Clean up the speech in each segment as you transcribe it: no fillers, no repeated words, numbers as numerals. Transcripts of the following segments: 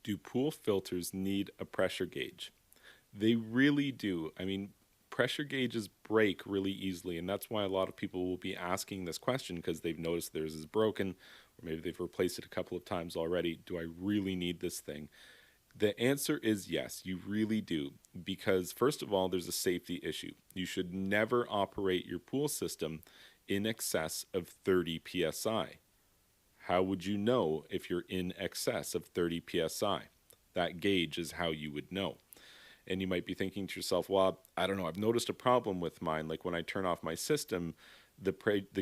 Do pool filters need a pressure gauge? They really do. I mean, pressure gauges break really easily, and that's why a lot of people will be asking this question because they've noticed theirs is broken, or maybe they've replaced it a couple of times already. Do I really need this thing? The answer is yes, you really do. Because, first of all, there's a safety issue. You should never operate your pool system in excess of 30 psi. How would you know if you're in excess of 30 psi? That gauge is how you would know. And you might be thinking to yourself, well, I don't know, I've noticed a problem with mine. Like when I turn off my system, the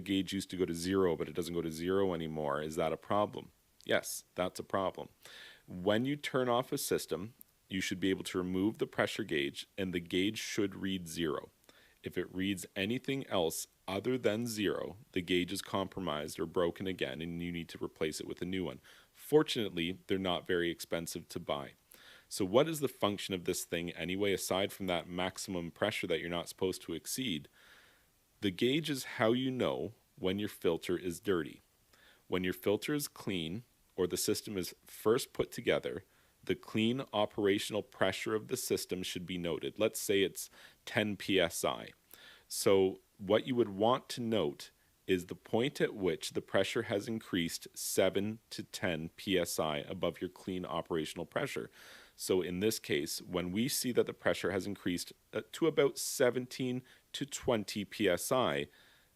gauge used to go to zero, but it doesn't go to zero anymore. Is that a problem? Yes, that's a problem. When you turn off a system, you should be able to remove the pressure gauge, and the gauge should read zero. If it reads anything else other than zero, the gauge is compromised or broken again, and you need to replace it with a new one. Fortunately, they're not very expensive to buy. So, what is the function of this thing anyway, aside from that maximum pressure that you're not supposed to exceed? The gauge is how you know when your filter is dirty. When your filter is clean, or the system is first put together, the clean operational pressure of the system should be noted. Let's say it's 10 psi. So, what you would want to note is the point at which the pressure has increased 7 to 10 psi above your clean operational pressure. So, in this case, when we see that the pressure has increased to about 17 to 20 psi,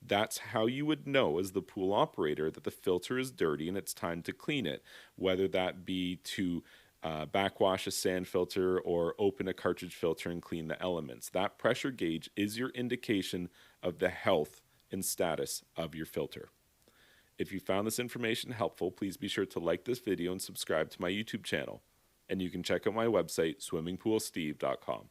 that's how you would know as the pool operator that the filter is dirty and it's time to clean it, whether that be to backwash a sand filter or open a cartridge filter and clean the elements. That pressure gauge is your indication of the health and status of your filter. If you found this information helpful, please be sure to like this video and subscribe to my YouTube channel. And you can check out my website, swimmingpoolsteve.com.